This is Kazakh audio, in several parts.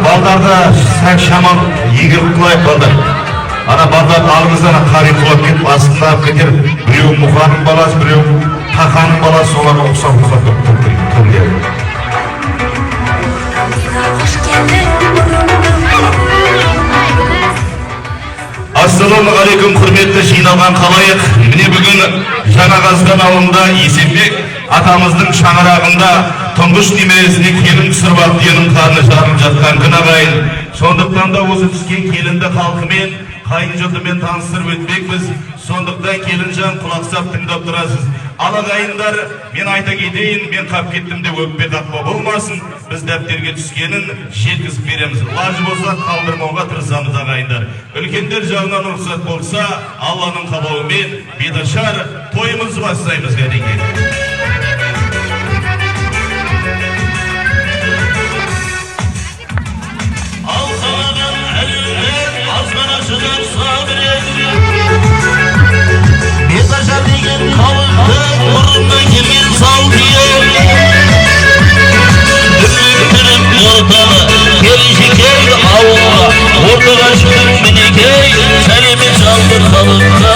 балдарды сәк шамал егіп қылайық балдар. Ана балдар алыңыздан қари құлап кетіп, астында кетер. Біреу мұқаның баласы, біреу тақаның баласы, оларға ұқсап тұрды. Ассалаумағалейкум, құрметті жиналған қалайық. Міне бүгін Жаңақазған ауылында Есенбек атамыздың шаңырағында тұңғыш немересіне келін түсіріп алып денің қарны жарылып жатқан күн ағайын. Сондықтан да осы түскен келінді халқымен, қайын жұртымен таныстырып өтпекпіз. Сондықтан келінжан құлақсап тыңдап тұрасыз. Ал ағайындар, мен айта кетейін, мен қап кеттім деп өкпе қақпа болмасын. Біз дәптерге түскенін жеткізіп береміз. Лажы болса қалдырмауға тырысамыз ағайындар. Үлкендер жағынан рұқсат болса, Алланың қалауымен беташар тойымызды бастаймыз кәдеге. Беташар деген қауымды бұрыннан келген салдиыр дүріп ортаға келешекей ауылға ортаға жүріп мінекей сәлеме жалды халыққа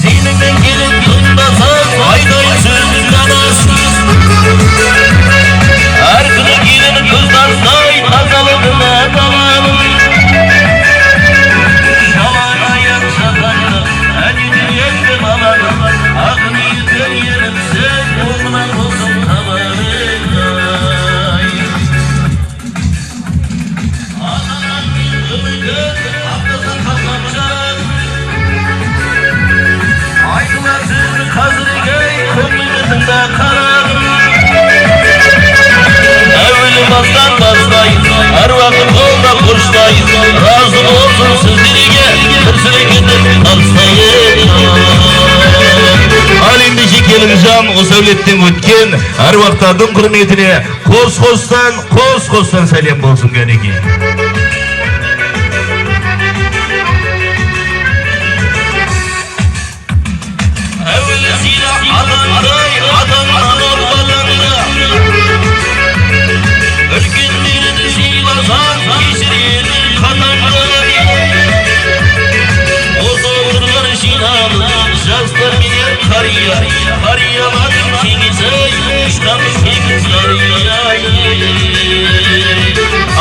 сеніңмен келіп тыңдасақ айдайын сөздің анасын әр күні келін күлтастай тазалығына таланын әр уақыт қолда құрыштайын разы болсын сіздерге бір сөйлегенде таныстайын ал ендеше келінжан осы әулеттен өткен әруақтардың құрметіне қос-қостан сәлем болсын кәнеке.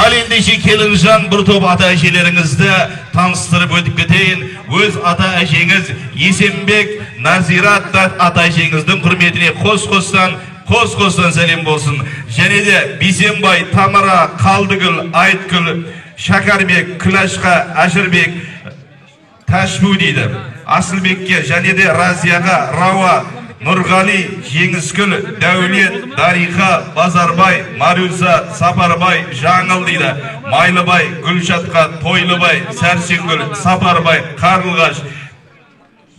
Ал ендеше келінжан бір топ ата әжелеріңізді таныстырып өтіп кетейін. Өз ата әжеңіз Есенбек Назира ата әжеңіздің құрметіне қос-қостан сәлем болсын. Және де Бейсенбай, Тамара, Қалдыгүл, Айтгүл, Шакарбек, Күлашқа, Әшірбек, Ташбу дейді. Асылбекке және де Разияға, Рауа, Нұрғали, Жеңіскүл, Дәулет, Дариға, Базарбай, Марюза, Сапарбай, Жаңыл дейді. Майлыбай, Гүлшатқа, Тойлыбай, Сәрсенгүл, Сапарбай, Қарлығаш,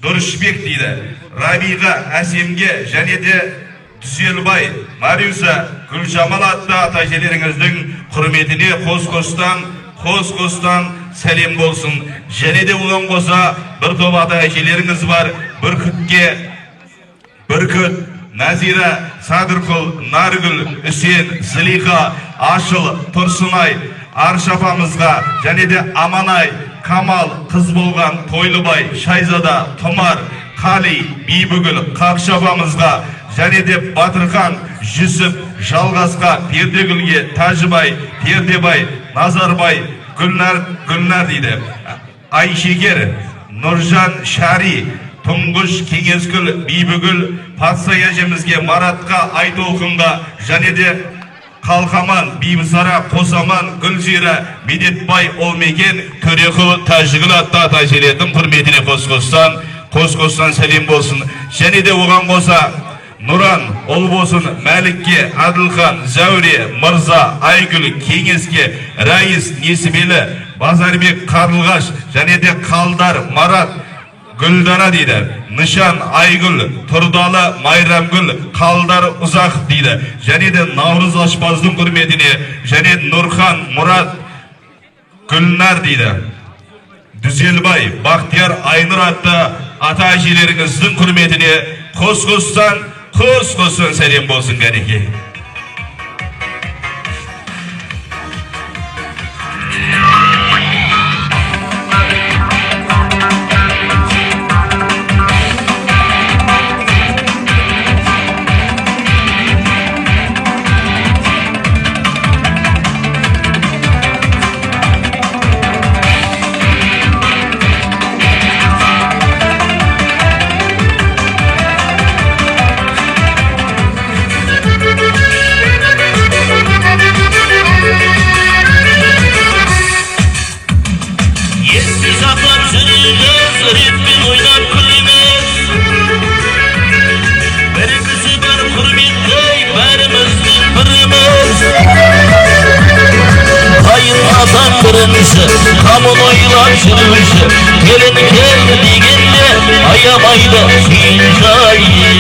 Дұрышбек дейді. Рабиға, Әсемге және де Дүзелбай, Марюза, Гүлжамал атты ата әжелеріңіздің құрметіне қос-қостан сәлем болсын. Және де оған қоса бір топ ата әжелеріңіз бар. Бүркіт, Назира, Садырқұл, Наргүл, Үсен, Зілиха, Ашыл, Тұрсынай, Аршапамызға және де Аманай, Камал, қыз болған Тойлыбай, Шайзада, Тұмар, Қали, Бейбігіл, Қақшапамызға және де Батырхан, Жүсіп, Жалғасқа, Пердегүлге, Тәжібай, Пердебай, Назарбай, Гүлнар дейді. Айшегер, Нұржан, Шари, Тұңғыш, Кеңескүл, Бейбігүл, Патсай әжемізге, Маратқа, Айтолқынға және де Қалқаман, Бейбісара, Қосаман, Гүлзира, Медетбай, Олмеген, Төрекұл, Тәжігіл атты ата әжелердің құрметіне қос-қостан сәлем болсын. Және де оған қоса Нұран, Олбосын, Мәлікке, Адылхан, Зәуре, Мырза, Айгүл, Кеңеске, Райыс, Несібелі, Базарбек, Қарлығаш және де Қалдар, Марат, Гүлдара дейді. Нышан, Айгүл, Тұрдалы, Майрамгүл, Қалдар, Ұзақ дейді. Және де Наурыз Ашпаздың құрметіне және Нұрхан, Мұрат, Гүлнар дейді. Дүзелбай, Бақтияр, Айнұр атты ата әжелеріңіздің құрметіне қос-қостан сәлем болсын кәнеке. келінісі, қамын ойлап жүруші, келін келді дегенде аямайды сүйіншайын.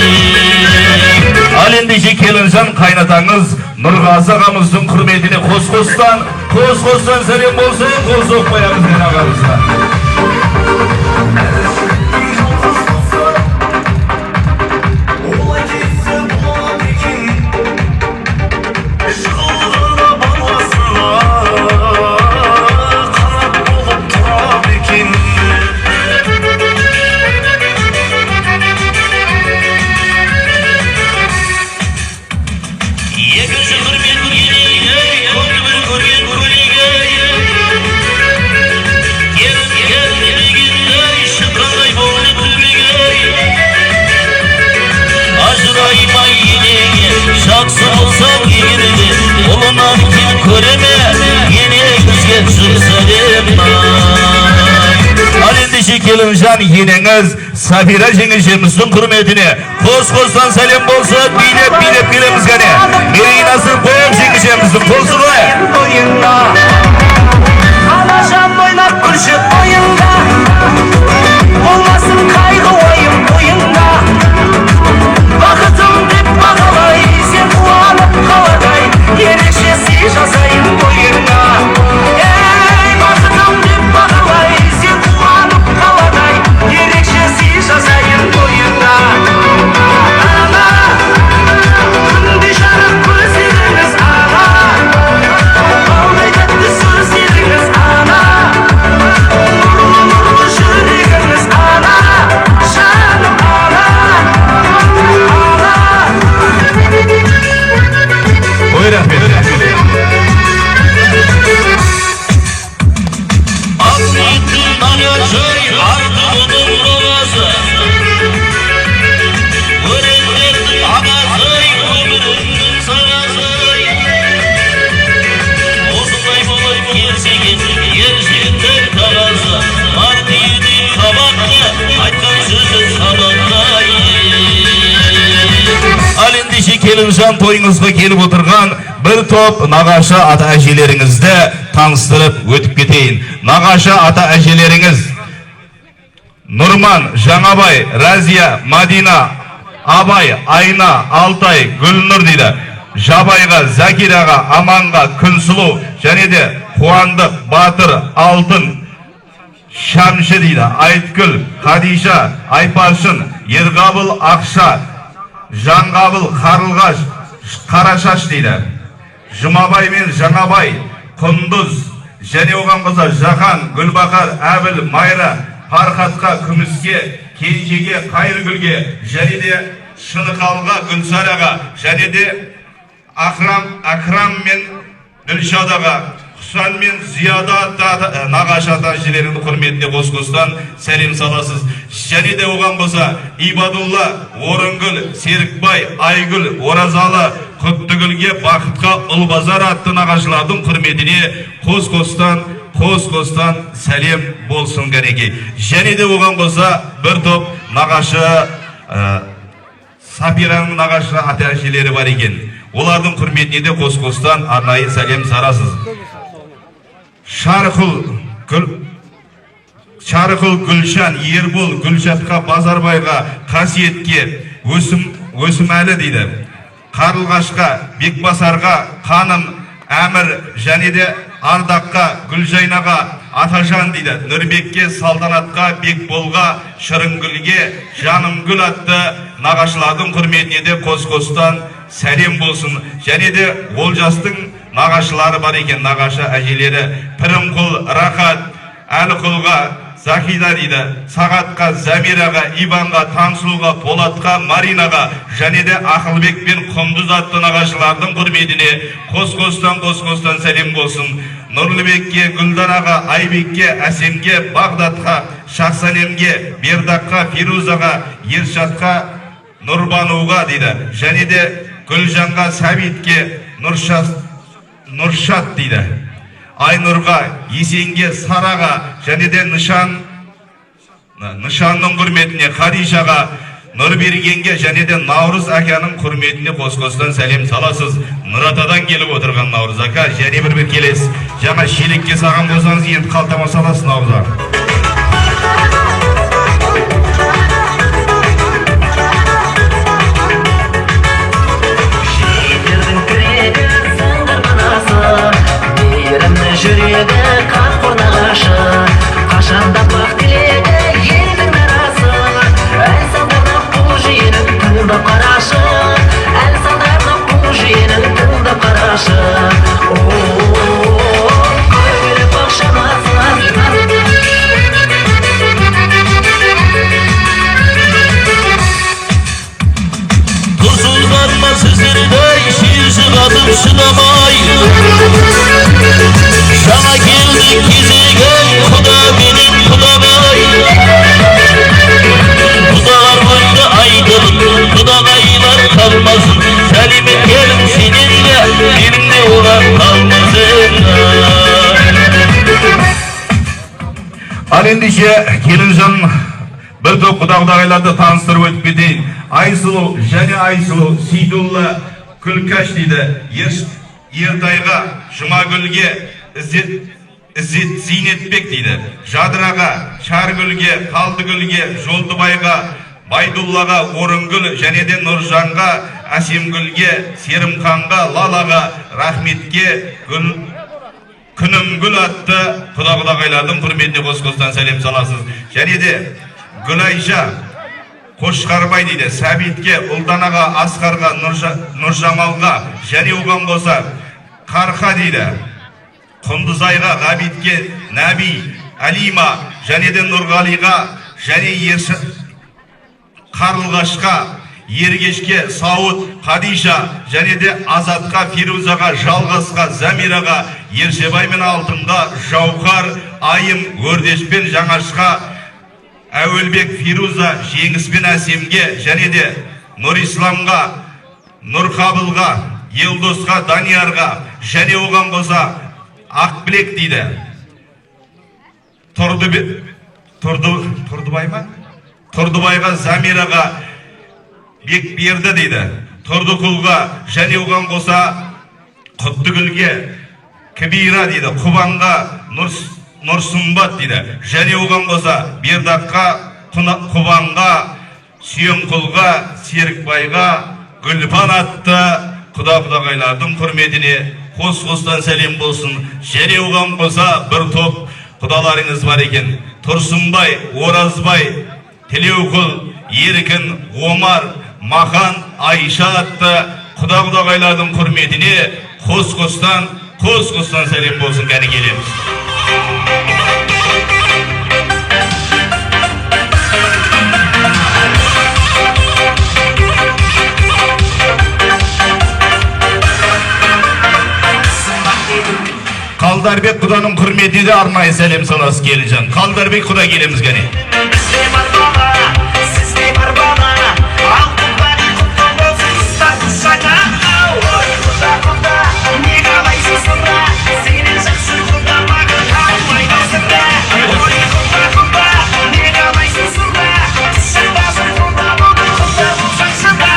Ал ендеше келінжан қайнатаңыз Нұрғазы ағамыздың құрметіне қос-қостан сәлем болсын, қол соқпай ағызбен ағамызға. Жақсы болсаң егерде, ұлынан кел көреме, енеңізге жыр сәлем. Ал ендеше келінжан енеңіз Сабира жеңешеміздің құрметіне қос-қостан сәлем болсын, билеп келеміз кәне. Мерейнасы қойып жеңешеміздің қосы ғой. Алажан ойнап күлші ойында, болмасын қайғы ойым бойында. Бақытым деп бағалай, сен қуанып қаладай, ерекше сый жасайын бойыңа. Ей, бақытым деп бағалай, сен қуанып қаладай, ерекше сый жасайын бойыңа. Ана, күнде жарық көздеріңіз ана, балдай тәтті сөздеріңіз ана, нұрлы жүрегіңіз ана, жаным ана. Ой, рахмет. Ақниеттің нағашай, артығының ровазы, өрендердің ағасай, өміріңнің сағасай. Осындай болып келсеген ер жігіттің таразы, артиедей қабақты, айтқан сөзі сабақтай. Ал ендеше келінжан тойыңызға келіп отырған бір топ нағашы ата әжелеріңізді таныстырып өтіп кетейін. Нағашы ата әжелеріңіз Нұрман, Жаңабай, Разия, Мадина, Абай, Айна, Алтай, Гүлнұр дейді. Жабайға, Закираға, Аманға, Күнсұлу және де Қуандық, Батыр, Алтын, Шамшы дейді. Айтгүл, Хадиша, Айпаршын, Ерғабыл, Ақша, Жанғабыл, Қарылғаш, Қарашаш дейді. Жұмабай мен Жаңабай, Құндыз, және оған қоса Жақан, Гүлбақар, Әбіл, Майра, Пархатқа, Күміске, Кенжеге, Қайыргүлге, және де Шынықалға, Гүлсараға, және де Акрам мен Ділшадаға, Құсан мен Зияда нағашы ата әжелерінің құрметіне қос-қостан сәлем саласыз. Және де оған қоса Ибадулла, Орынгүл, Серікбай, Айгүл, Оразалы, Құттыгүлге, Бақытқа, Ұлбазар атты нағашылардың құрметіне қос-қостан сәлем болсын кәнекей. Және де оған қоса бір топ нағашы Сабираның нағашы ата әжелері бар екен. Олардың құрметіне де қос-қостан арнайы сәлем сарасыз. Шарықұл, Гүлшан, Ербол, Гүлшатқа, Базарбайға, Қасиетке, Өсімәлі дейді. Қарлығашқа, Бекбасарға, Қаным, Әмір, және де Ардаққа, Гүлжайнаға, Атажан дейді. Нұрбекке, Салтанатқа, Бекболға, Шырынгүлге, Жанымгүл атты нағашылардың құрметіне де қос-қостан сәлем болсын. Және де Олжастың нағашылары бар екен, нағашы әжелері. Пірімқұл, Рахат, Әліқұлға, Захида дейді. Сағатқа, Замираға, Иванға, Таңсұлға, Полатқа, Маринаға, және де Ақылбек пен Құндыз атты нағашылардың құрметіне қос-қостан сәлем болсын. Нұрлыбекке, Гүлдараға, Айбекке, Әсемге, Бағдатқа, Шақсанемге, Бердаққа, Фирузаға, Ершатқа, Нұрбануға дейді. Және де Гүлжанға, Сәбитке, Нұршат дейді. Айнұрға, Есенге, Сараға, және де Нышанның құрметіне Хадишаға, Нұрбергенге және де Наурыз аканың құрметіне қос-қостан сәлем саласыз. Нұратадан келіп отырған Наурыз ака, және бір келесіз. Жаңа шелекке саған болсаңыз, енді қалтама саласыз Наурыз ака. Жүрегі қақ қорнағашы, қашанда бақ тілегі елдің арасы. Әл салдарына бұл жиенің тыңдап қарашы, әл салдарына бұл жиенің тыңдап қарашы. Көңілі бақшамасынан Dursunlarma sizlerden şiirsi katıp sınamay. Sana geldik gezegen kuda benim kudamay. Kudalar boyda aydın, kudagaylar kalmasın. Selim'in gelin seninle, benimle olan kalmasın. Al endişe Kelincan bir топ құда-құдағайларды таныстырып өтіп кетейін. Айсұлу және Айсұлу Сейдулла Күлкаш дейді. Ертайға Жұмагүлге Ізет Зейнетбек дейді. Жадыраға Шаргүлге, Қалдыгүлге, Жолдыбайға, Байдуллаға, Орынгүл және де Нұржанға, Әсемгүлге, Серімханға, Лалаға, Рахметке, Күнімгүл атты құда-құдағайлардың құрметіне қос-қостан сәлем саласыз. Және де Гүлайша Қошқарбай дейді. Сәбитке, Ұлданаға, Асқарға, Нұржамалға және оған қоса Қарқа дейді. Құндызайға, Ғабитке, Нәби, Алима және де Нұрғалиға және Қарлығашқа, Ергешке, Сауыт, Қадиша және де Азатқа, Фирузаға, Жалғасқа, Замираға, Ершебай мен Алтынға, Жауқар, Айым, Өрдешпен Жаңашқа, Әуелбек, Фируза, Жеңіспен Әсемге және де Нұрисламға, Нұрқабылға, Елдосқа, Даниярға және оған қоса Ақбілек дейді. Тұрдыбай ма? Тұрдыбайға, Замираға, Бекберді дейді. Тұрдықұлға және оған қоса Құттыгүлге, Кібира дейді. Құбанға, Нұрсымбат дейді. Және оған қоса Бердаққа, Құбанға, Сүйенқұлға, Серікбайға, Гүлпан атты құда-құдағайлардың құрметіне қос-қостан сәлем болсын. Және оған қоса бір топ құдаларыңыз бар екен. Тұрсынбай, Оразбай, Тілеуқұл, Еркін, Омар, Махан, Айша атты құда-құдағайлардың құрметіне қос-қостан сәлем болсын. Кәне келеміз. Қалдарбек құданың құрметіне де арнайы сәлем саласы Келінжан. Қалдарбек құда келеміз кәне. Бізде бар бала, сізде бар бала, алтын бәрі құтты болсын, ұстатыз жаңа. Ой, құда, не қалайсың сонда, сенен жақсы құда маған қалмай даусында. Ой, құда, не қалайсың сонда, шықпасын құда болған құда болсаңсында.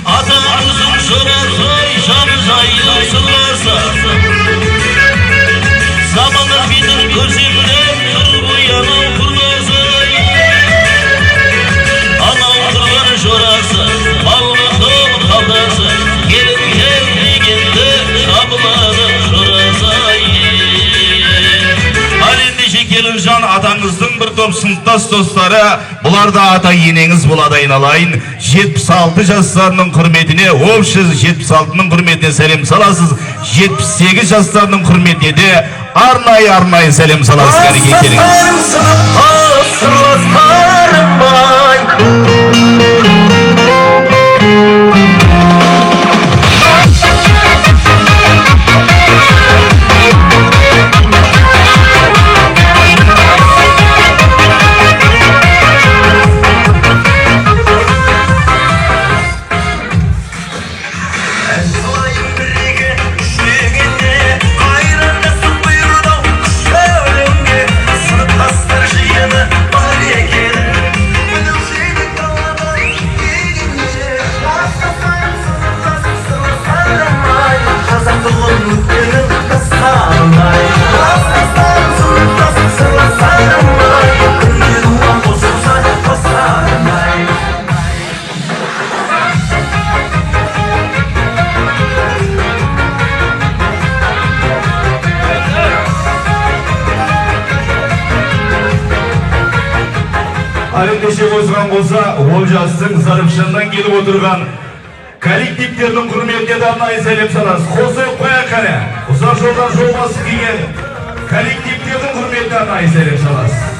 Atamızın şurası, şanı zayıf sırlasa. Zamanlar bilir gözümden kır bu yana kurlasa. Anam kırlar şurası, ballıkın kaldası. Gelin geldiğinde şabıları şurası. Endişe Kelincan atаңыздың бір топ сыныптас достары, бұлар да ата енеңіз болады айналайын. 76 жастарының құрметіне, общий 76-ның құрметіне сәлем саласыз. 78 жастарының құрметіне де арнайы сәлем саласыз. Кәне келіңіз. Қайрандасың бұйырды Ендеше осыған қоса Олжастың Зарыпшаннан келіп отырған коллективтердің құрметіне де арнайы сәлем саласыз. Қосып қояйық қане. Ұзақ жолдан жол басып келген коллективтердің құрметіне арнайы сәлем саласыз.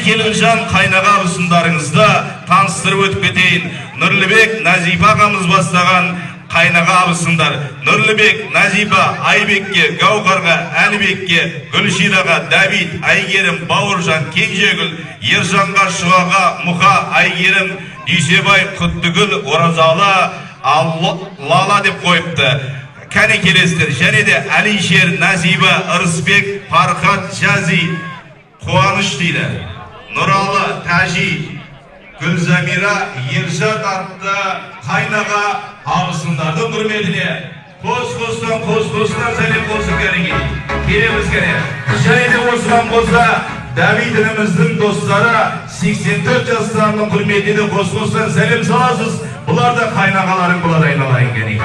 Келінжан қайнаға абысындарыңызды таныстырып өтіп кетейін. Нұрлыбек Назипа ағамыз бастаған қайнаға абысындар. Нұрлыбек, Назипа, Айбекке, Гауқарға, Әлібекке, Гүлшираға, Давид, Айгерім, Бауыржан, Кенжегүл, Ержанға, Шуаға, Мұха, Айгерім, Дүйсебай, Құттыгүл, Оразалы, Лала деп қойыпты. Кәне келесіздер. Және де Әлишер, Назиба, Ырысбек, Пархат, Жази, Қуаныш дейді. Нұралы, Тәжи, Гүлзамира, Ержан атты қайнаға абысындардың құрметіне қос-қостан сәлем болсын кәреге. Келеміз кәне. Және де осыған қоса Давид ініміздің достары 84 жастарының құрметіне қос-қостан сәлем саласыз. Бұлар да қайнағаларың болады айналайын кәне.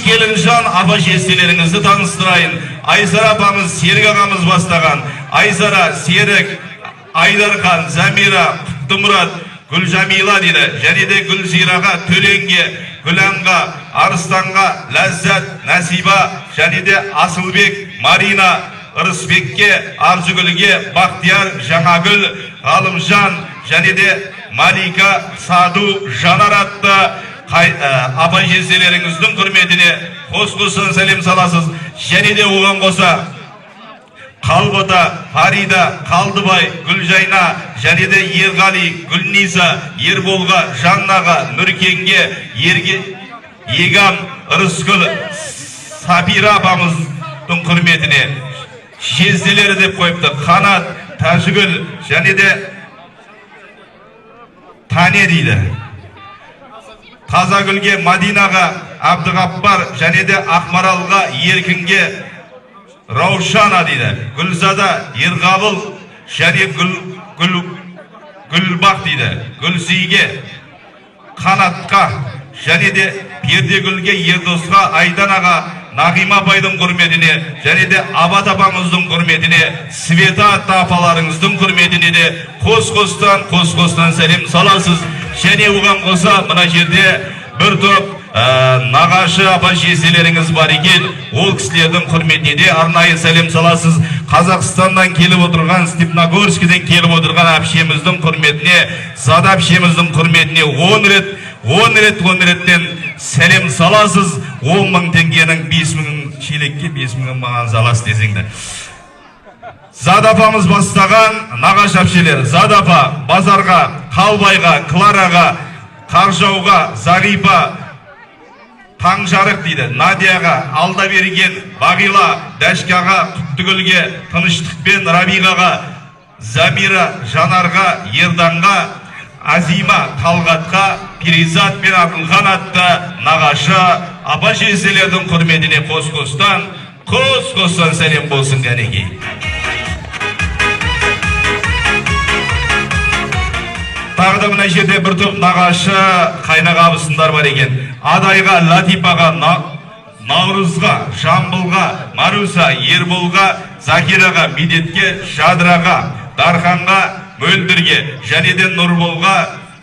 Келінжан апа жестеріңізді таныстырайын. Айзара апамыз, Серік ағамыз бастаған. Айзара, Серік, Айдархан, Замира, Құттымұрат, Гүлжамила дейді. Және де Гүлзираға, Төренге, Гүланға, Арыстанға, Ләззат, Насиба, және де Асылбек, Марина, Ырысбекке, Арзугүлге, Бақтияр, Жаңагүл, Ғалымжан, және де Малика, Саду, Жанар атты апай жездеріңіздің құрметіне қос-қостан сәлем саласыз. Және де оған қоса Қалбота, Фарида, Қалдыбай, Гүлжайна, және де Ерғали, Гүлниза, Ерболға, Жаннаға, Нұркенге, Егам, Рысқұл, Сабира апамыздың құрметіне жезделері деп қойыпты. Қанат, Тәжігүл, және де Тане дейді. Тазагүлге, Мадинаға, Абдығаппар, және де Ақмаралға, Еркінге, Раушана дейді. Гүлзада, Ерғабыл, және Гүлбақ дейді. Гүлсейге, Қанатқа, және де Пердегүлге, Ердосқа, Айданаға, Нағима апайдың құрметіне, және де Абат апамыздың құрметіне, Света апаларыңыздың құрметіне де қос-қостан сәлем саласыз. Және оған қоса мына жерде бір топ нағашы апа шешелеріңіз бар екен, ол кісілердің құрметіне де арнайы сәлем саласыз. Қазақстаннан келіп отырған, Степногорскіден келіп отырған әпшеміздің құрметіне, Сада әпшеміздің құрметіне 10 реттен сәлем саласыз. 10.000 теңгенің 5.000 шелекке 5.000 маған саласыз десеңді. Зада апамыз бастаған нағашы әпшелер, Зада апа Базарға, Қалбайға, Клараға, Қаржауға, Зағипа, Таңжарық дейді, Надияға, Алдаберген, Бағила, Дәшкаға, Құттыгүлге, Тыныштықпен, Рабиғаға, Замира, Жанарға, Ерданға, Азима, Талғатқа, Перизат пен Абылхан атты нағашы апа шешелердің құрметіне қос-қостан сәлем болсын кәнекей. Тағы да мына жерде бір топ нағашы қайнақ абысындар бар екен. Адайға, Латипаға, Наурызға, Жамбылға, Маруса, Ерболға, Закираға, Медетке, Жадыраға, Дарханға, Мөлдірге, және де Нұрболға,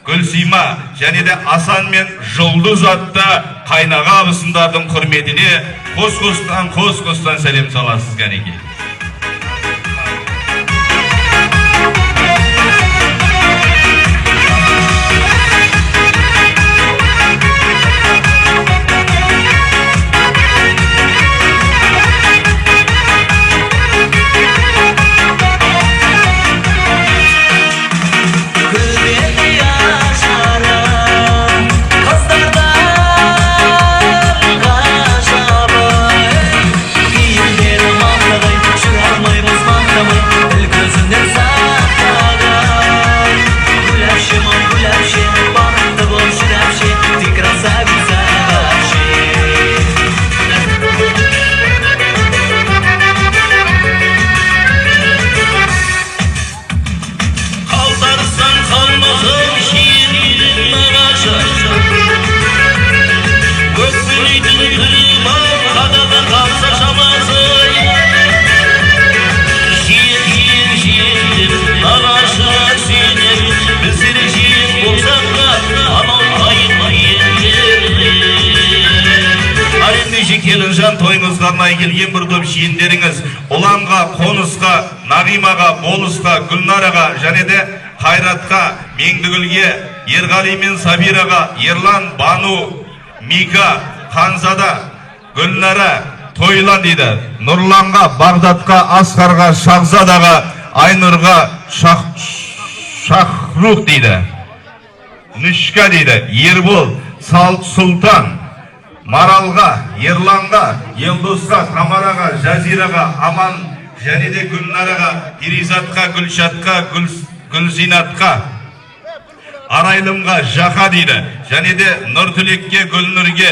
Гүлсима, және де Асан мен Жұлдыз атты қайнақ абысындардың құрметіне қос-қостан сәлем саласыз кәнекей. Келінжан тойыңызға арнайы келген бір топ жиендеріңіз Ұланға, Қонысқа, Нағимаға, Болысқа, Гүлнараға, және де Қайратқа, Меңдігүлге, Ерғали мен Сабираға, Ерлан, Бану, Мика, Ханзада, Гүлнара, Тойлан дейді. Нұрланға, Бағдатқа, Асқарға, Шахзадаға, Айнұрға, Шахрух дейді. Нүшка дейді. Ербол, Сұлтан, Маралға, Ерланға, Елдосқа, Тамараға, Жазираға, Аман, және де Гүлнараға, Перизатқа, Гүлшатқа, Гүлзинатқа, Арайлымға, Жақа дейді. Және де Нұртүлекке, Гүлнұрге,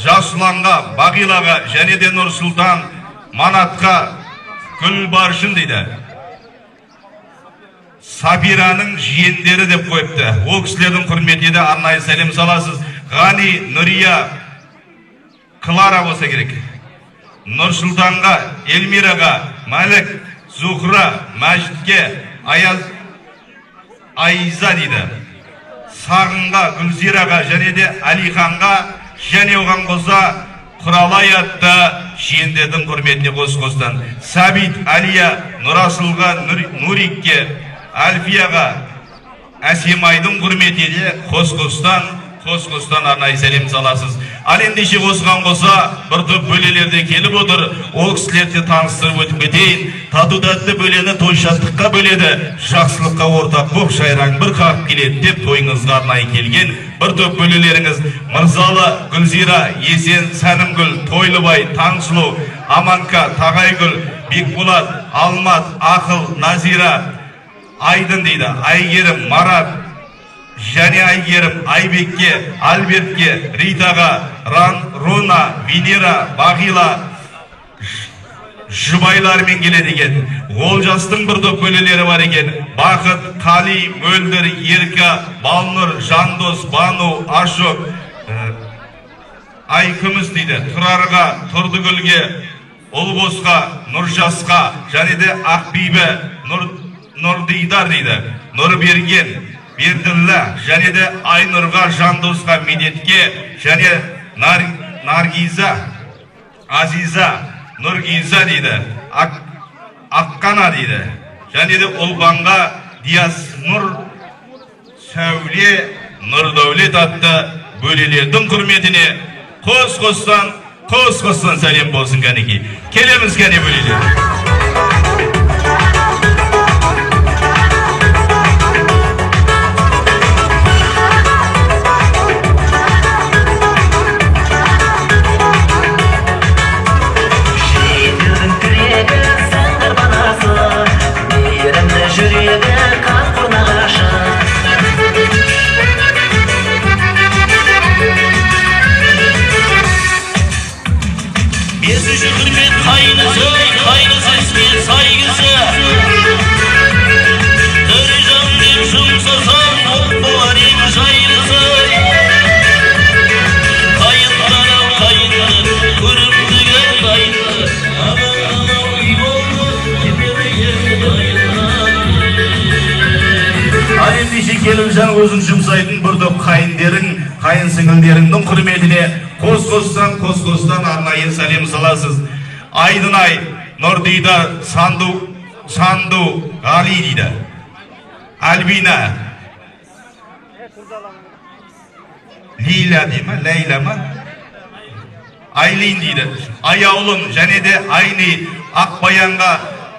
Жасұланға, Бағилаға, және де Нұрсұлтан, Манатқа, Гүлбаршын дейді. Сабираның жиендері деп қойыпты. Ол кісілердің құрметіне арнайы сәлем саласыз. Ғани, Нұрия, Клара болса керек. Нұрсұлтанға, Эльмираға, Мәлік, Зухра, Мәжітке, Айза дейді. Сағынға, Гүлзираға, және де Алиханға, және оған қоса Құралай атты жиендердің құрметіне қос-қостан. Сәбит, Алия, Нұрасылға, Нурикке, Альфияға, Әсемайдың құрметіне қос-қостан арнайы сәлем саласыз. Ал ендеше осыған қоса бір топ бөлелерде келіп отыр. Ол кісілерді таныстырып өтіп кетейін. Тату-тәтті бөлені той-шаттыққа бөледі, жақсылыққа ортақ боп шайраң бір қағып келеді деп тойыңызға арнайы келген бір топ бөлелеріңіз Мырзалы, Гүлзира, Есен, Сәнімгүл, Тойлыбай, Таңсұлу, Аманка, Тағайгүл, Бекболат, Алмат, Ақыл, Назира, Айдын дейді. Айгерім, Марат, және Айгерім, Айбекке, Альбертке, Ритаға, Рона, Венера, Бағила, жұбайларымен келеді екен. Олжастың бір топ бөлелері бар екен. Бақыт, Қали, Мөлдір, Ерка, Балнұр, Жандос, Бану, Ашок, Айкүміс дейді. Тұрарға, Тұрдыгүлге, Ұлбосқа, Нұржасқа, және де Ақбибі, Нұрдидар дейді. Нұрберген, Берділлә, және де Айнұрға, Жандосқа, Медетке, және Nargiza, Aziza, Nurgiza deydi. Akkana deydi. Және де Ұлғанға Диас Нұр, Сәуле, Нұрдәулет атты бөлелердің құрметіне қос-қостан сәлем болсын кәнеки. Келеміз кәне бөлелер. Келімжан өзің жұмсайтын бұрдық қайын сіңілдеріңнің құрметіне қос-қостан арнайы сәлем саласыз. Айдынай, Нұрдида, Санду, Ғали дейді. Альбина, Лейла дейма, Лейла ма? Айлин дейді. Аяулым, және де Айни, Ақбаянға,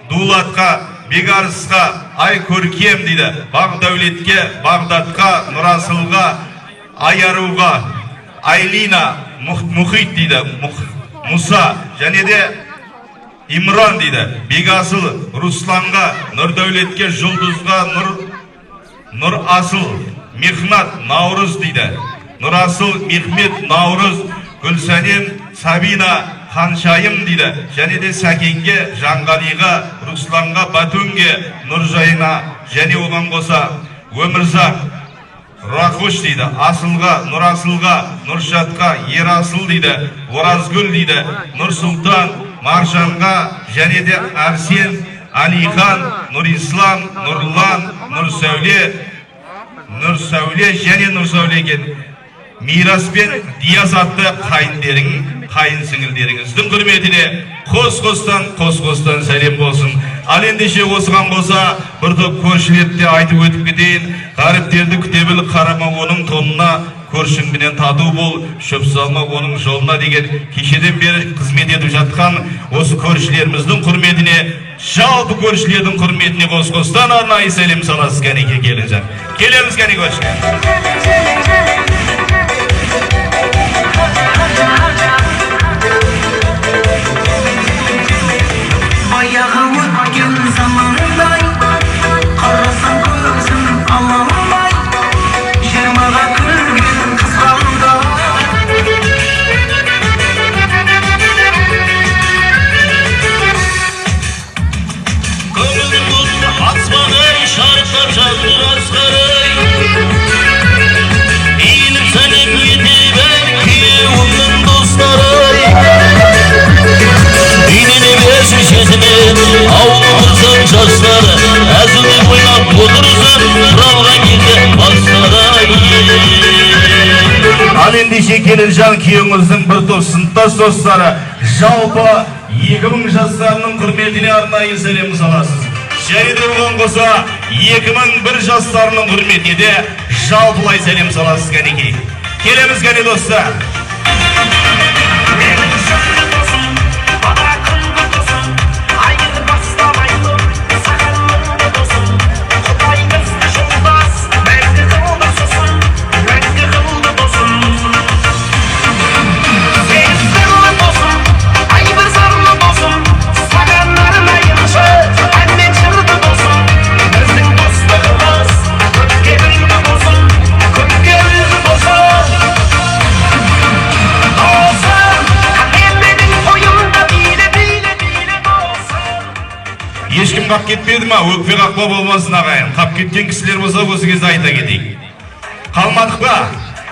Дулатқа, Бегарысқа, Ай көркем дейді. Бағдәулетке, Бағдатқа, Нұрасылға, Аяруға, Айлина, Мұхит дейді. Мұса, және де Имран дейді. Бегасыл, Русланға, Нұрдәулетке, Жұлдызға, Нұрасыл, Мехнат, Наурыз дейді. Нұрасыл, Мехмет, Наурыз, Гүлсәнем, Сабина, Ханшайым дейді. Және де Сәкенге, Жанғалиға, Русланға, Батунге, Нұржайына, және оған қоса Өмірзақ, Рақош дейді. Асылға, Нұрасылға, Нұршатқа, Ерасыл дейді. Оразгүл дейді. Нұрсұлтан, Маржанға, және де Арсен, Алихан, Нұрислам, Нұрлан, Нұрсәуле және Нұрсәулеген. Мирас пен Диас атты қайын сіңілдеріңіздің құрметіне қос-қостан сәлем болсын. Ал ендеше осыған қоса бір топ көршілерді айтып өтіп кетейін. Ғаріптерді күте біл, қарама оның тонына, көршіңменен тату бол, шөп салма оның жолына деген кешеден бері қызмет етіп жатқан осы көршілеріміздің құрметіне, жалпы көршілердің құрметіне қос-қостан арнайы сәлем саласыз кәнеке. Келіңіздер. Келеміз кәне көршілер. Баяғы өткен замандай, қарасам көзім алаңбай, жиырмаға күлген қызғанда. Көңілдің бұлты аспандай, шарықтап жатыр асқарай. Иіліп сәлем ете бәр күйеуімнің достары. Үйнене берсін шетінен ауылымыздың жастары, әзілдеп ойнап отырсын құралға келді бастары. Ал ендеше Келінжан күйеуіңіздің бір топ сыныптас достары, жалпы 2000 жастарының құрметіне арнайы сәлем саласыз. Және де оған қоса 2001 жастарының құрметіне де жалпылай сәлем саласыз кәнеки. Келеміз кәне достар. Ешкім қап кетпеді ма? Өкпе қақпа болмасын ағайын. Қап кеткен кісілер болса осы кезде айта кетейік. Қалмадық па?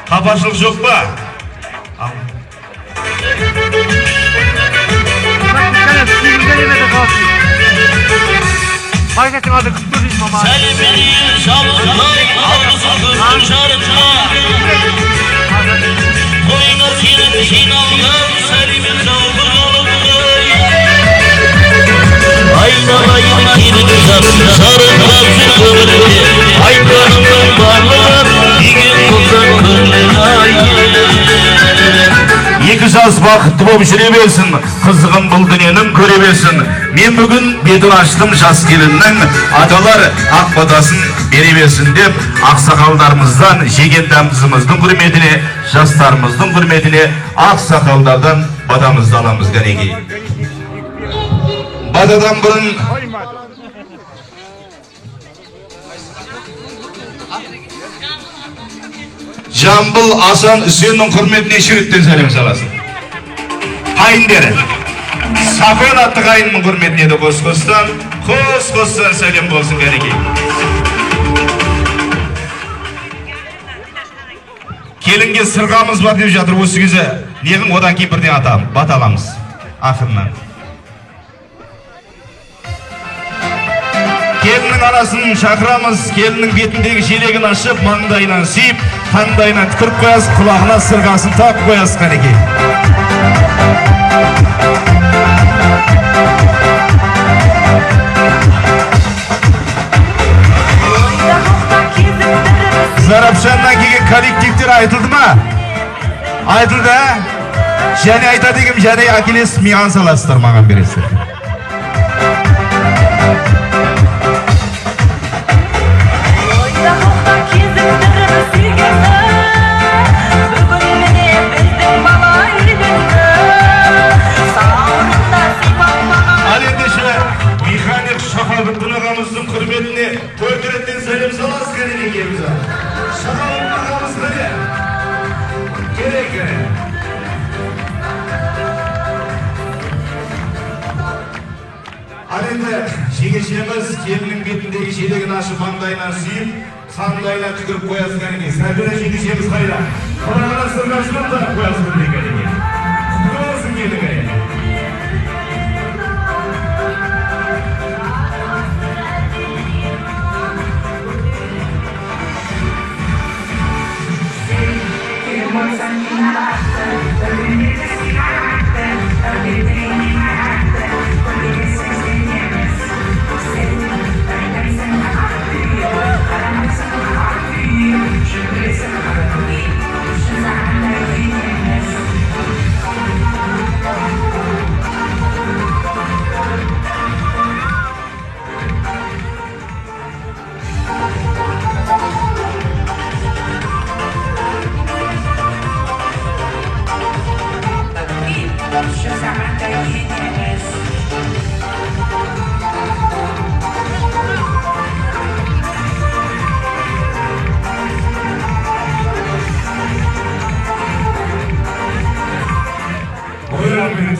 Қапашылық жоқ па? Сәлемелейін шабылдай, алғысын көздің жарыққа. Тойыңа сенің жиналған сәлемен жалғыз алымдай айналайын келін жас жарықтап жүр көңілде айтарымның барлығы деген болса көңілін ай екі жас бақытты болып жүре берсін, қызығын бұл дүниенің көре берсін. Мен бүгін бетін аштым жас келіннің, аталар ақ батасын бере берсін деп, ақсақалдарымыздан жеген дәмдіміздің құрметіне, жастарымыздың құрметіне ақсақалдардан батамызды аламыз кәнекей. Батадан бұрын Жамбыл Асан Үсеннің құрметіне шүреттен сәлем саласын. Қайындері. Сафен атты қайынның құрметіне де қос-қостан сәлем болсын кәнекей. Келінге сырғамыз бар деп жатыр осы кезе. Неғын одан кейін бірден бат аламыз. Ақырынан. Келіннің анасын шақырамыз, келіннің бетіндегі желегін ашып, маңдайынан сүйіп, таңдайынан түкіріп қоясыз, құлағына сырғасын тап қоясыз кәнекей. Зарапшаннан келген коллективтер айтылды ма? Айтылды, және айтады екем, және әкелесіз, маған саласыздар, маған бересіздер. Шахабыдың ағамыздың құрметіне төрт реттен сәлем саласыз кәнекей келімізі. Шахабыдың ағамыз қане? Керек. Ал енді жегешеміз келіннің бетіндегі желегін ашып маңдайынан сүйіп, сандайынан түкіріп қоясыз кәнекей. Сәбірі жегешеміз қайда? Құлағына сырғашынан да қоясыз кәнекей. Құтты болсын келігі.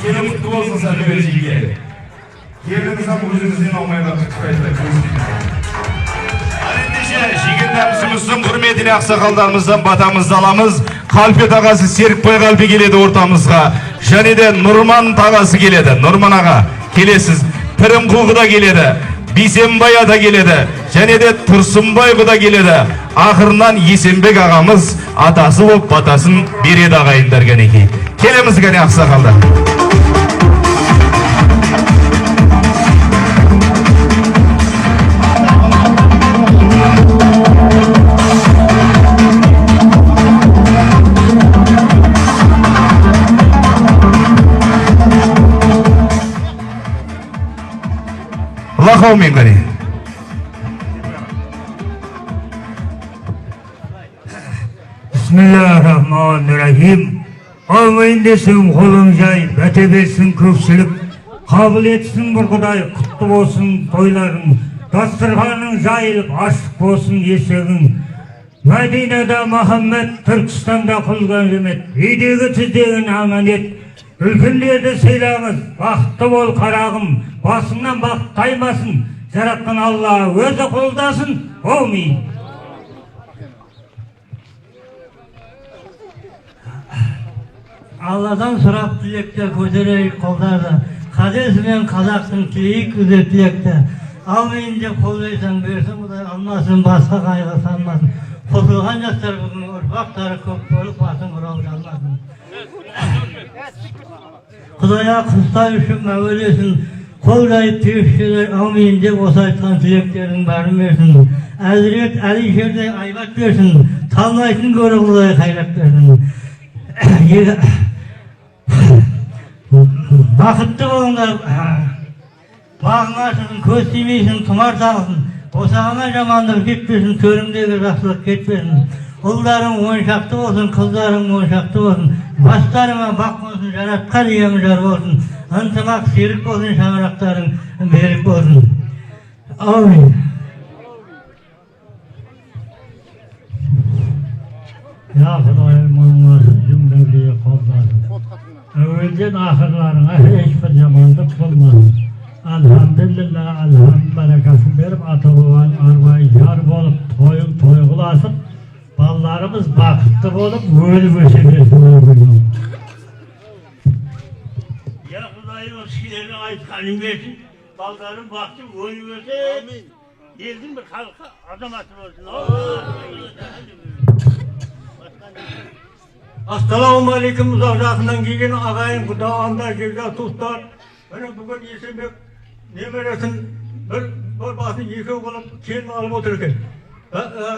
Келін құтты болсын сәбірі жеге. Келініңізден өзіңізден алмайға құтты Ендеше, жеген дәмісіміздің құрметіне ақсақалдарымыздан батамызды аламыз. Қалпет ағасы Серікбай қалпе келеді ортамызға. Және де Нұрман тағасы келеді. Нұрман аға келесіз. Пірім құлғыда келеді. Бейсенбай ада келеді. Және де Тұрсынбай құда келеді. Ақырынан Есенбек ағамыз атасы болып батасын береді ағайындар кәнекей. Келеміз кәне ақсақалдар. Лақаумен кәне. Bismillahirrahmanirrahim. Amin desің қолың жай, бәте берсін көпшілік, қабыл етсін бір құдай, құтты болсын тойларың, дастарханың жайылып, ашық болсын есегің. Мәдинада Мұхаммед, Түркістанда қылған жемет, үйдегі тіздеген аманет, үлкендерді сыйлаңыз, бақытты бол қарағым, басыңнан бақыт таймасын, жаратқан Алла өзі қолдасын, әумин. Алладан сұрап тілекте көтерейік қолдарды. Қадес мен қазақтың тілейік үзе тілекте. Алмайын деп қолдайсаң берсін, Құдай алмасын, басқа қайғы салмасын. Қосылған жастар бүгін ұрпақтары көп болып басын ұрау жалмасын. Kudaya kıstay üçün mevlesin. Kollayıp tevşiler amin de olsa aytkan tileklerin barın versin. Hazret Alişer'de aybat versin. Tanlaysın göre Kudaya hayrat versin. Bakıtlı olunlar. Bağınlarsın, köz demeysin, tumar sağsın. Osağına zamandır gitmesin, körümdeki rastlık gitmesin. Oğullarım oyuncaklı olsun, kızlarım oyuncaklı olsun. Başlarıma bakmasın, jaratka diyemler olsun. Antamak sirik olsun, şamarakların berik olsun. Amin. Ya Hudayım olmasın, cümleliğe kollasın. Evvelden ahırlarına hiçbir zamanlık bulmasın. Elhamdülillah, berekasını verip atavuğan arvayı yar bolup toygulasın. Ballarımız bakıtlı olup ölmüşe versin. Ya Hudayım o şeylerini aytkanın versin. Ballarım baktım ölmüşe. Amin. Yeldin bir halka adam atır olsun. Assalamu aleyküm uzaklarından gelin ağayın bu dağında girde tutlar. Bana bugün yesinmek ne veresin bir basın yıkı olup kelin alıp otururken.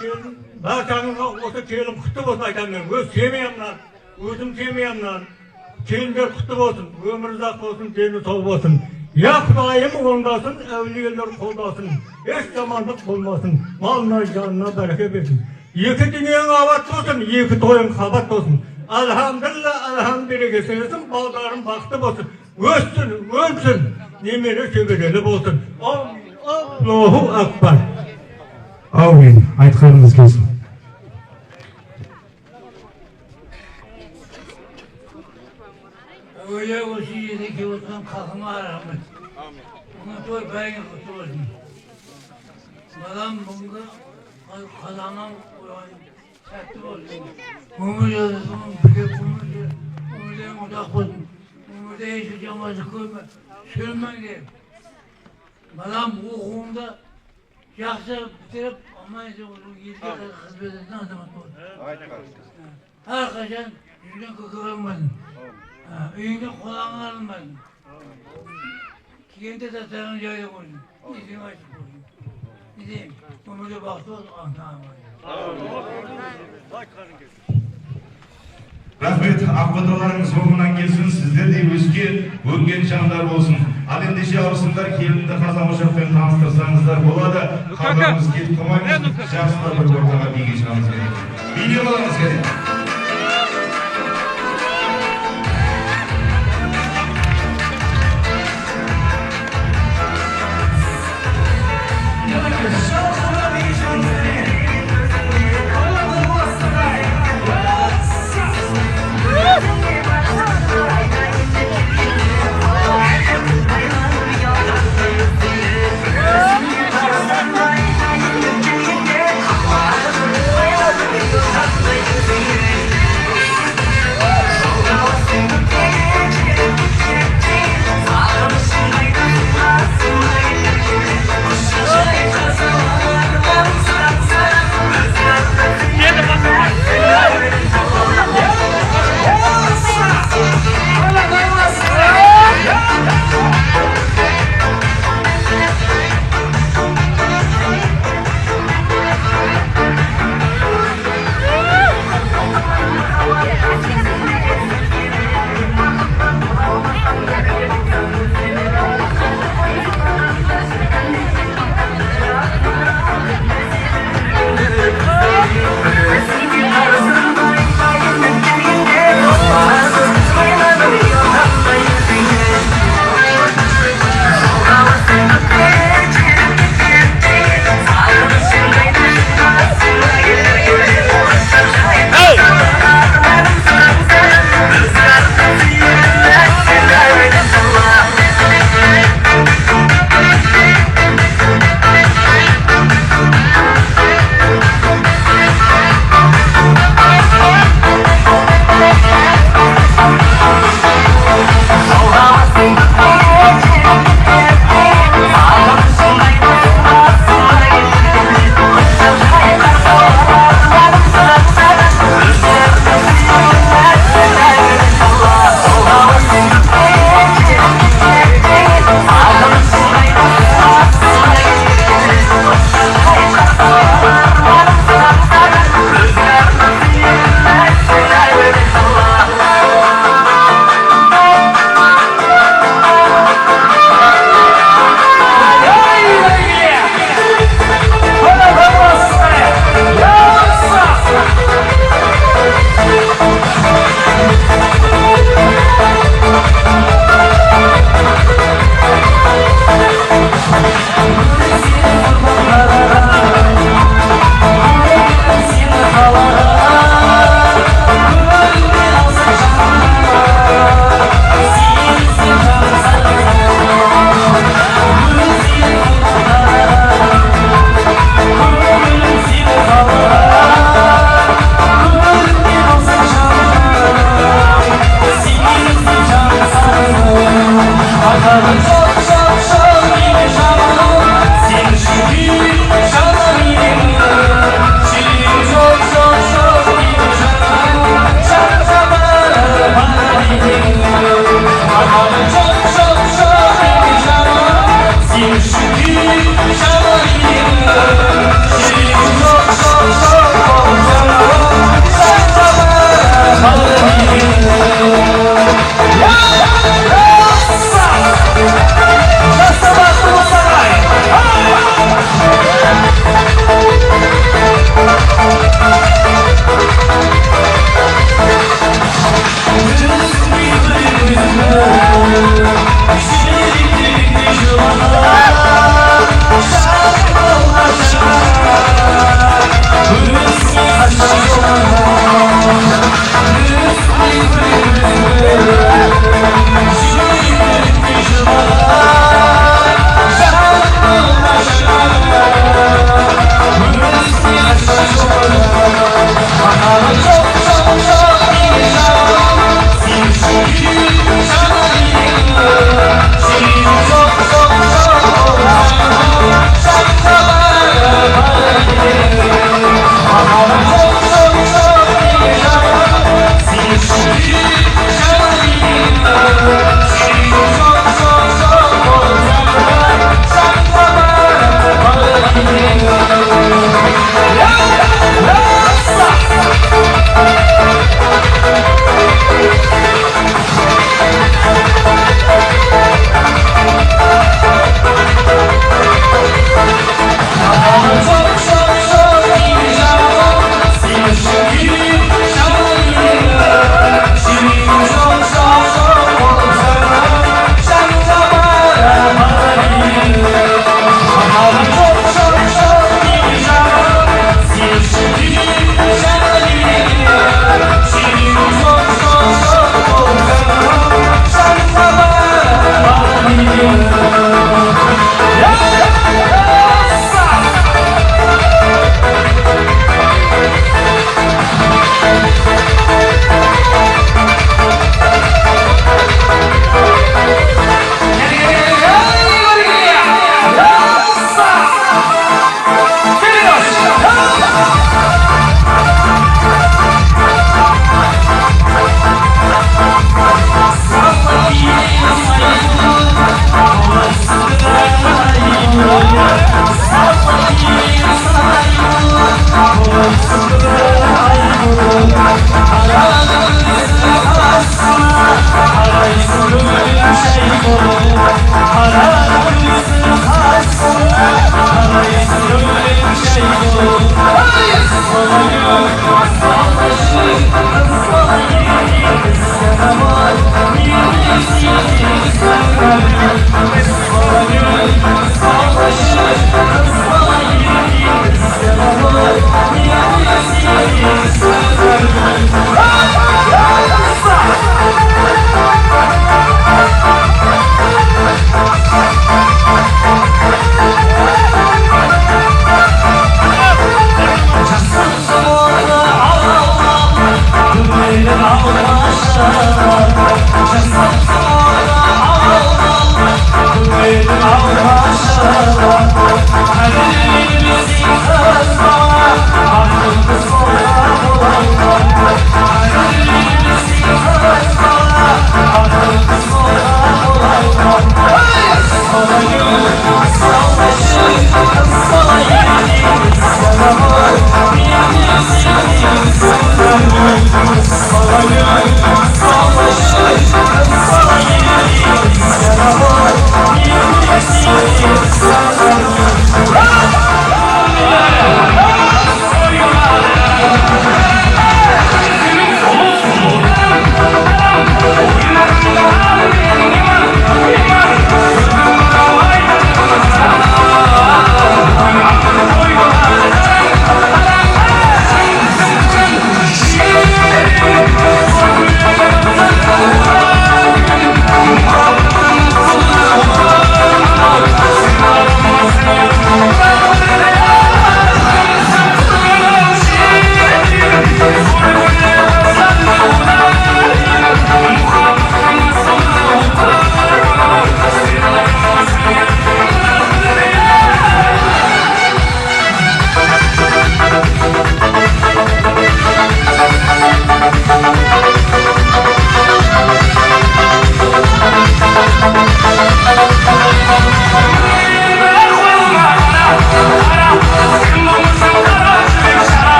Kelin bağırtanına olsa kelin kutlu olsun aytan ben. Öz sevmeyem lan. Özüm sevmeyem lan. Kelinler kutlu olsun. Ömür uzak olsun. Kelini soğuk olsun. Ya Hudayım olmasın, evliyeler koldasın. Hiç zamanlık olmasın. Malına canına bereket versin. İki dünyanın avat olsun, iki toyun kabat olsun. Elhamdülillah, elhamdülillah sensin, baldarın baktı olsun. Ölsün, ölsün, nemeri köbüreli olsun. Amin, Allahu Ekber. Amin. Aytkanınız kelsin. Öyle o şiirdeki olsun, kalkma rahmet. Bunu toy baygın kutu olsun. Balam bunga kazanan çattı olsun. Umur yazısının bile umurda uzak olsun. Umurda hiç camazı koyma. Sürmen gerek. Balam okuğunda yaksa bitirip ama ise onu yediği hizmet eden adam olsun. Herkesten yüzden kıkırılmadın. Üyünde kulağını alınmadın. Kendi de senin cahil koydun. İzin açık koydun. Gideyim. Umurda baktı olsun. Rahmet, akbadalarınız soğumundan gelsin, sizler de özge, öngen canlar olsun. Al endişe alsınlar, kelinde kazan uşaklarını tanıştırsanızlar, bola da kallarınız gelip komayınız, şahslar bir ortama bir geçmemiz gerek. Videolarımız gerek. Tatlı yüzüğü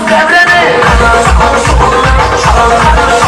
Devreni, çalan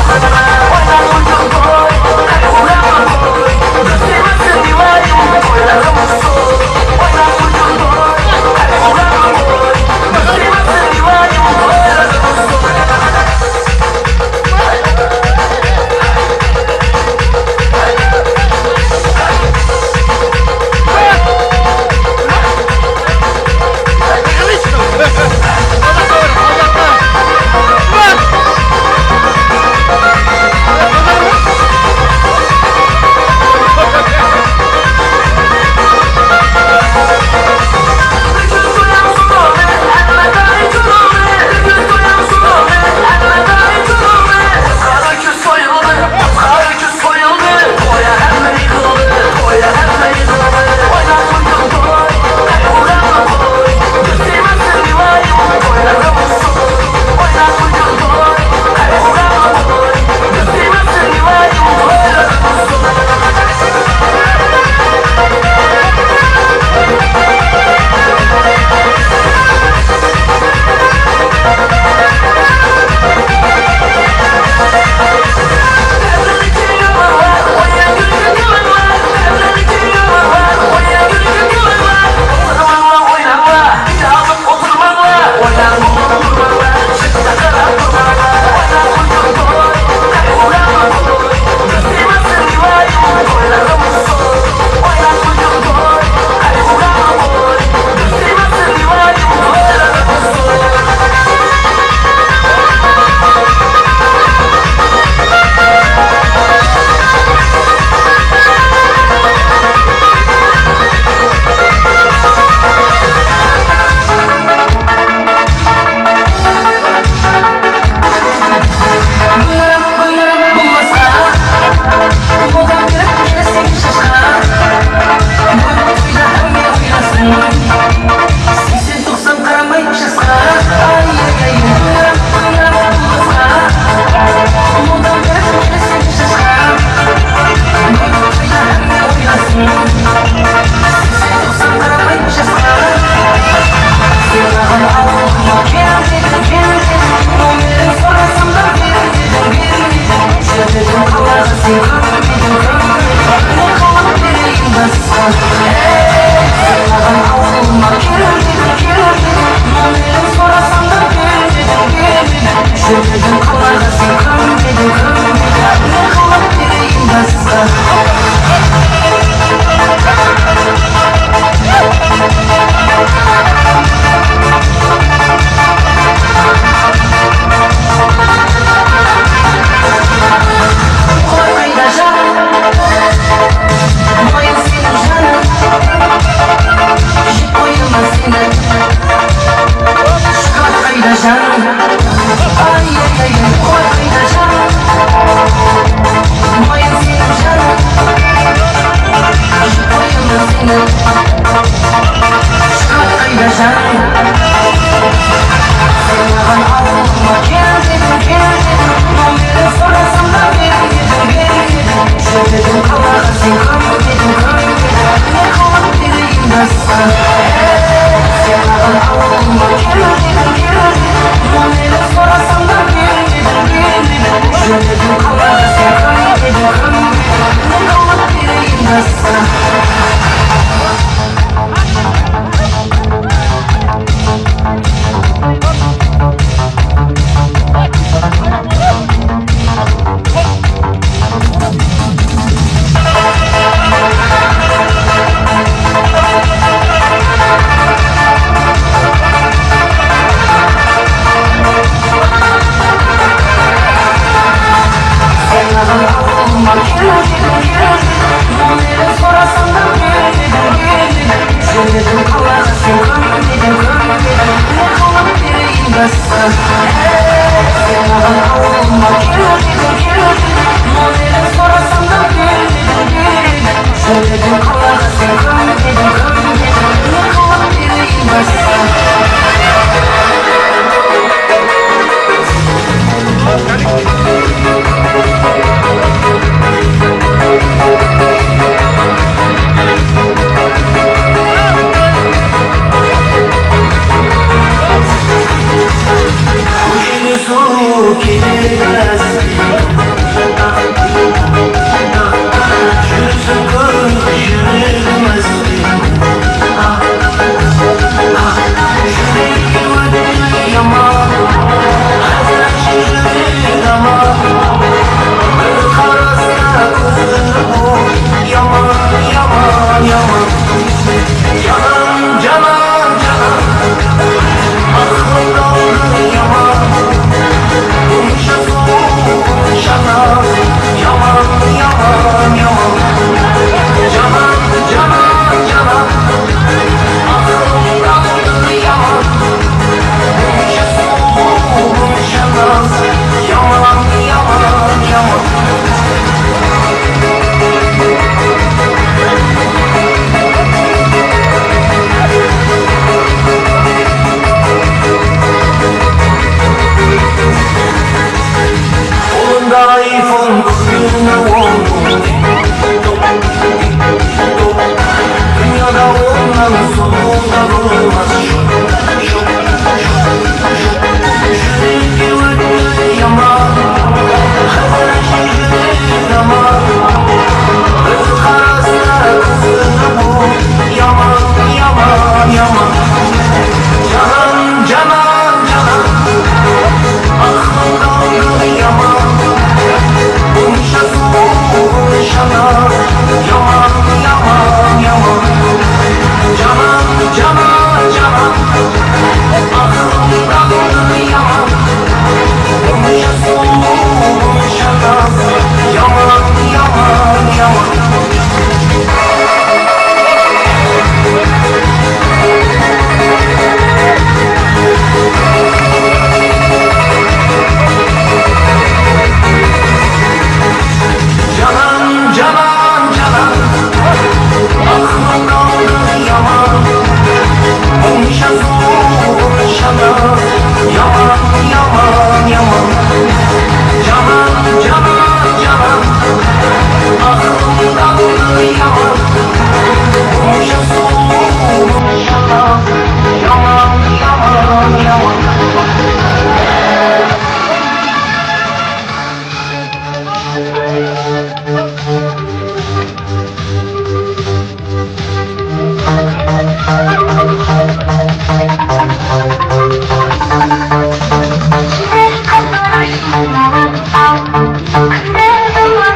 그대도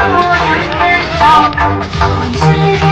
모르는 내